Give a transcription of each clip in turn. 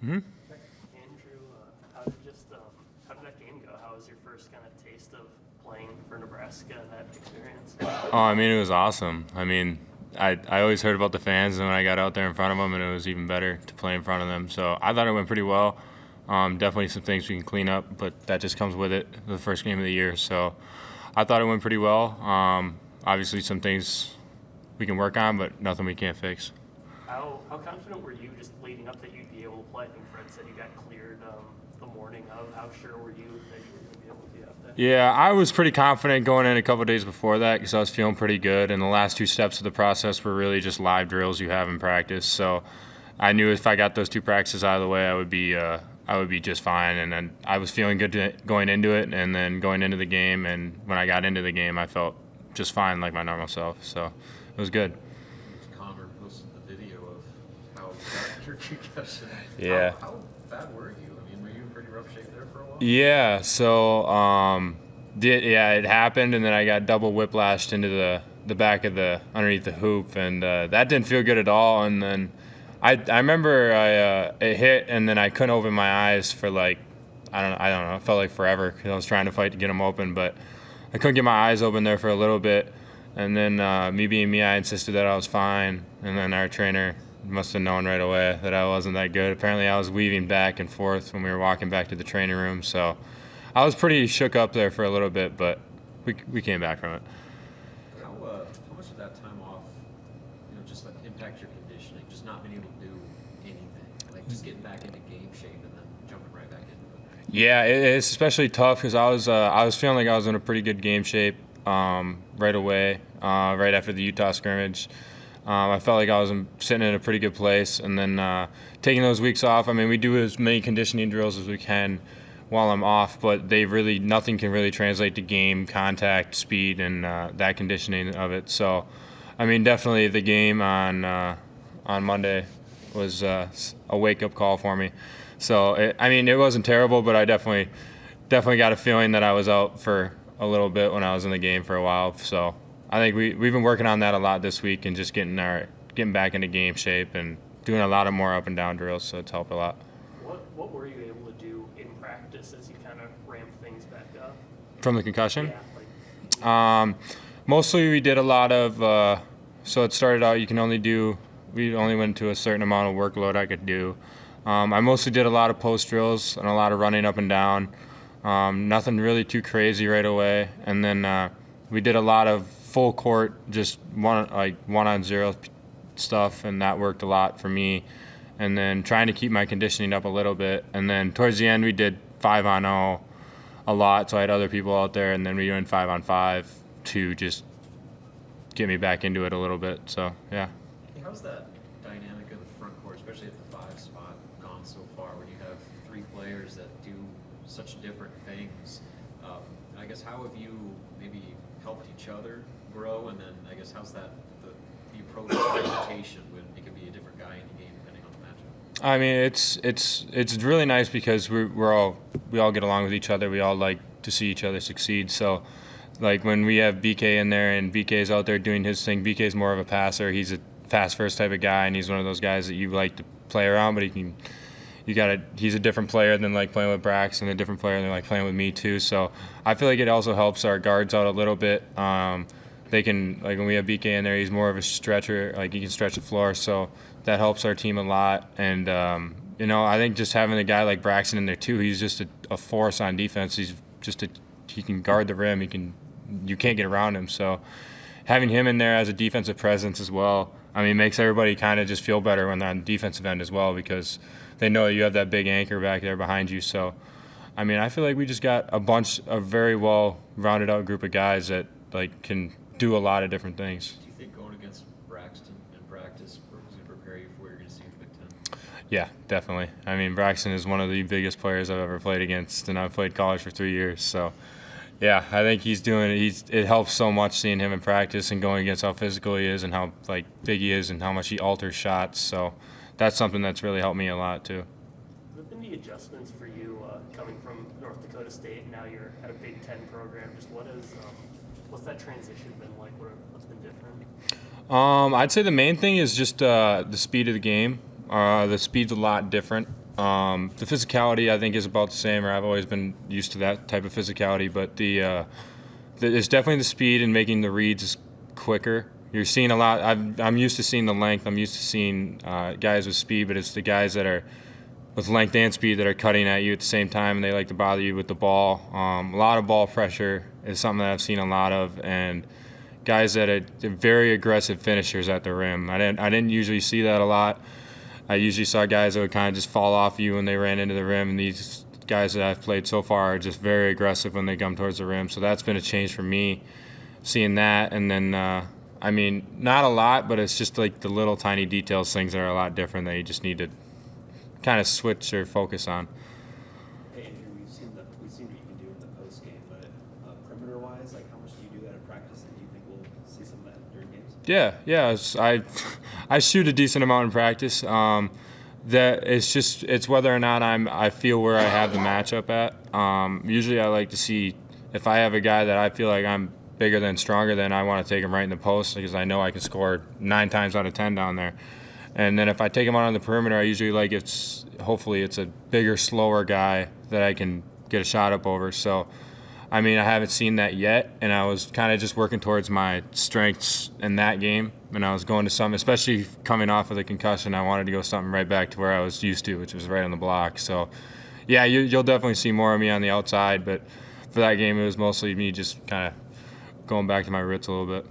Mm-hmm. Andrew, how did that game go? How was your first kind of taste of playing for Nebraska and that experience? Oh, I mean, it was awesome. I mean, I always heard about the fans, and when I got out there in front of them, and it was even better to play in front of them. So I thought it went pretty well. Definitely some things we can clean up, but that just comes with it, the first game of the year. So I thought it went pretty well. Obviously, some things we can work on, but nothing we can't fix. How confident were you just leading up that you'd be able to play? I think Fred said you got cleared the morning of. How sure were you that you were going to be able to be out there? Yeah, I was pretty confident going in a couple of days before that because I was feeling pretty good. And the last two steps of the process were really just live drills you have in practice. So I knew if I got those two practices out of the way, I would be just fine. And then I was feeling good going into it, and then going into the game. And when I got into the game, I felt just fine, like my normal self. So it was good. Connor posted the video of how you got your concussion. Yeah. How bad were you? I mean, were you in pretty rough shape there for a while? Yeah. So it happened, and then I got double whiplashed into the back of underneath the hoop, and that didn't feel good at all. And then I remember it hit, and then I couldn't open my eyes for like I don't know. It felt like forever because I was trying to fight to get them open, but I couldn't get my eyes open there for a little bit. And then me being me, I insisted that I was fine. And then our trainer must have known right away that I wasn't that good. Apparently I was weaving back and forth when we were walking back to the training room. So I was pretty shook up there for a little bit, but we came back from it. How much of that time off, just like impact your conditioning, just not being able to do anything, like just getting back into game shape and then jumping right back into it? Yeah, it's especially tough because I was feeling like I was in a pretty good game shape right away, right after the Utah scrimmage. I felt like I was sitting in a pretty good place, and then taking those weeks off. I mean, we do as many conditioning drills as we can while I'm off, but nothing can really translate to game contact, speed, and that conditioning of it. So, I mean, definitely the game on Monday was a wake-up call for me. So, it wasn't terrible, but I definitely got a feeling that I was out for a little bit when I was in the game for a while. So I think we've been working on that a lot this week and just getting back into game shape and doing a lot of more up and down drills. So it's helped a lot. What were you able to do in practice as you kind of ramped things back up? From the concussion? Yeah. Mostly we did a lot of. So it started out we only went to a certain amount of workload I could do. I mostly did a lot of post drills and a lot of running up and down. Nothing really too crazy right away, and then we did a lot of full court, just one-on-zero stuff, and that worked a lot for me. And then trying to keep my conditioning up a little bit, and then towards the end we did 5-on-0 a lot, so I had other people out there, and then we went 5-on-5 to just get me back into it a little bit. So yeah. How's that dynamic of the front court, especially at the 5 spot, gone so far when you have 3 players that do such different things? I guess how have you maybe helped each other grow, and then I guess how's that the approach to rotation when it can be a different guy in the game depending on the matchup? I mean, it's really nice because we all get along with each other. We all like to see each other succeed. So, like when we have BK in there and BK's out there doing his thing, BK's more of a passer. He's a pass first type of guy, and he's one of those guys that you like to play around, but he's a different player than like playing with Braxton, a different player than like playing with me too. So I feel like it also helps our guards out a little bit. They can, like when we have BK in there, he's more of a stretcher, like he can stretch the floor. So that helps our team a lot. And I think just having a guy like Braxton in there too, he's just a force on defense. He can guard the rim. You can't get around him. So having him in there as a defensive presence as well, makes everybody kind of just feel better when they're on the defensive end as well, because they know you have that big anchor back there behind you. So, I feel like we just got a very well rounded out group of guys that like can do a lot of different things. Do you think going against Braxton in practice is going to prepare you for what you're going to see in the Big Ten? Yeah, definitely. Braxton is one of the biggest players I've ever played against, and I've played college for 3 years. So, yeah, I think he's doing it. It helps so much seeing him in practice and going against how physical he is and how like big he is and how much he alters shots. So that's something that's really helped me a lot too. What have been the adjustments for you coming from North Dakota State, and now you're at a Big Ten program? Just what's that transition been like? What's been different? I'd say the main thing is just the speed of the game. The speed's a lot different. The physicality, I think, is about the same, or I've always been used to that type of physicality. But it's definitely the speed and making the reads quicker. You're seeing a lot. I'm used to seeing the length. I'm used to seeing guys with speed, but it's the guys that are with length and speed that are cutting at you at the same time, and they like to bother you with the ball. A lot of ball pressure is something that I've seen a lot of, and guys that are very aggressive finishers at the rim. I didn't usually see that a lot. I usually saw guys that would kind of just fall off you when they ran into the rim, and these guys that I've played so far are just very aggressive when they come towards the rim. So that's been a change for me, seeing that. And then, not a lot, but it's just like the little tiny details, things that are a lot different that you just need to kind of switch or focus on. Hey, Andrew, we've seen what you can do in the post game, but perimeter-wise, like how much do you do that in practice, and do you think we'll see some of that during games? I shoot a decent amount in practice. That it's whether or not I feel where I have the matchup at. Usually I like to see if I have a guy that I feel like I'm bigger than, stronger than, I want to take him right in the post because I know I can score 9 times out of 10 down there. And then if I take him out on the perimeter, I usually like hopefully it's a bigger, slower guy that I can get a shot up over. So, I haven't seen that yet, and I was kind of just working towards my strengths in that game. And I was going to something, especially coming off of the concussion, I wanted to go something right back to where I was used to, which was right on the block. So, yeah, you'll definitely see more of me on the outside, but for that game, it was mostly me just kind of going back to my roots a little bit.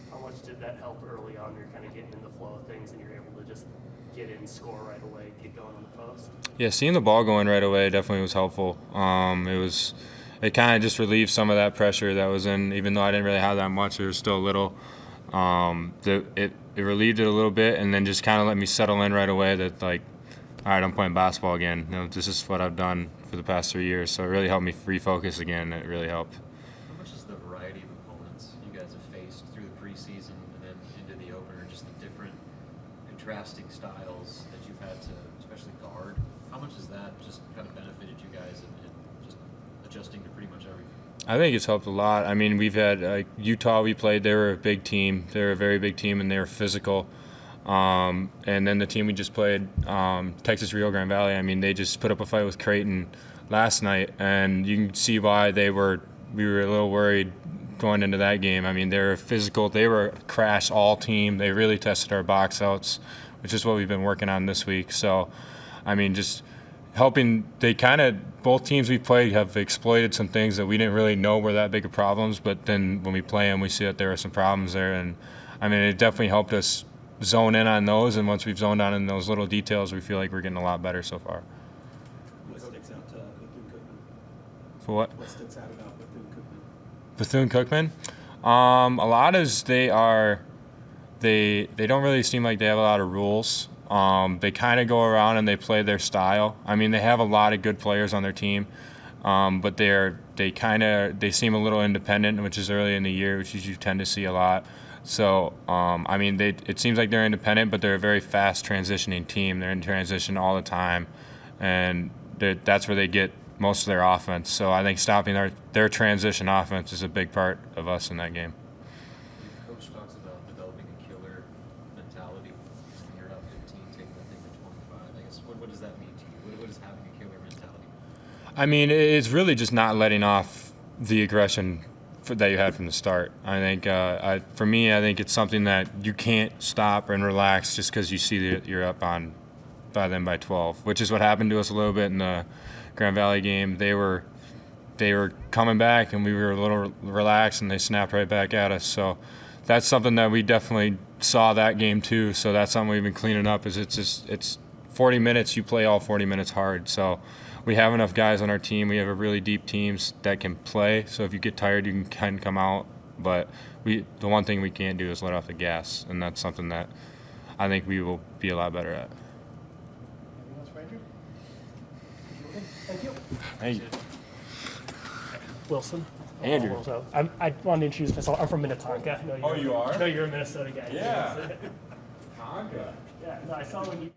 How much did that help early on? You're kind of getting in the flow of things and you're able to just get in, score right away, get going on the post? Yeah, seeing the ball going right away definitely was helpful. It kind of just relieved some of that pressure that was in, even though I didn't really have that much, there was still a little. It relieved it a little bit, and then just kind of let me settle in right away that, like, all right, I'm playing basketball again. This is what I've done for the past 3 years. So it really helped me refocus again. It really helped. How much is the variety of opponents you guys have faced through the preseason and then into the opener, just the different contrasting styles that you've had to especially guard? How much has that just kind of benefited you guys in just adjusting to pretty much everything? I think it's helped a lot. We've had Utah. We played. They were a big team. They were a very big team, and they were physical. And then the team we just played, Texas Rio Grande Valley. They just put up a fight with Creighton last night, and you can see why we were a little worried going into that game. They were physical. They were a crash all team. They really tested our box outs, which is what we've been working on this week. So, just helping. Both teams we played have exploited some things that we didn't really know were that big of problems, but then when we play them, we see that there are some problems there, and it definitely helped us zone in on those, and once we've zoned on in those little details, we feel like we're getting a lot better so far. What sticks out to Bethune-Cookman? For what? What sticks out about Bethune-Cookman? Bethune-Cookman? A lot is they don't really seem like they have a lot of rules. They kind of go around and they play their style. They have a lot of good players on their team, but they seem a little independent, which is early in the year, which you tend to see a lot. So, it seems like they're independent, but they're a very fast transitioning team. They're in transition all the time, and that's where they get most of their offense. So I think stopping their transition offense is a big part of us in that game. Your coach talks about developing a killer mentality when you're up 15, taking the thing to 25. I guess, what does that mean to you? What is having a killer mentality? It's really just not letting off the aggression that you had from the start. I think, for me, I think it's something that you can't stop and relax just because you see that you're up by 12, which is what happened to us a little bit in the Grand Valley game. They were coming back, and we were a little relaxed, and they snapped right back at us. So that's something that we definitely saw that game too. So that's something we've been cleaning up. It's 40 minutes. You play all 40 minutes hard. So we have enough guys on our team. We have a really deep teams that can play. So if you get tired, you can kind of come out. But the one thing we can't do is let off the gas, and that's something that I think we will be a lot better at. Anything else for Andrew? Thank you. Thank you. Wilson. Andrew. So I wanted to introduce myself. I'm from Minnetonka. Oh, you are? I know you're a Minnesota guy. Yeah. Tonka. Yeah. No, I saw when you.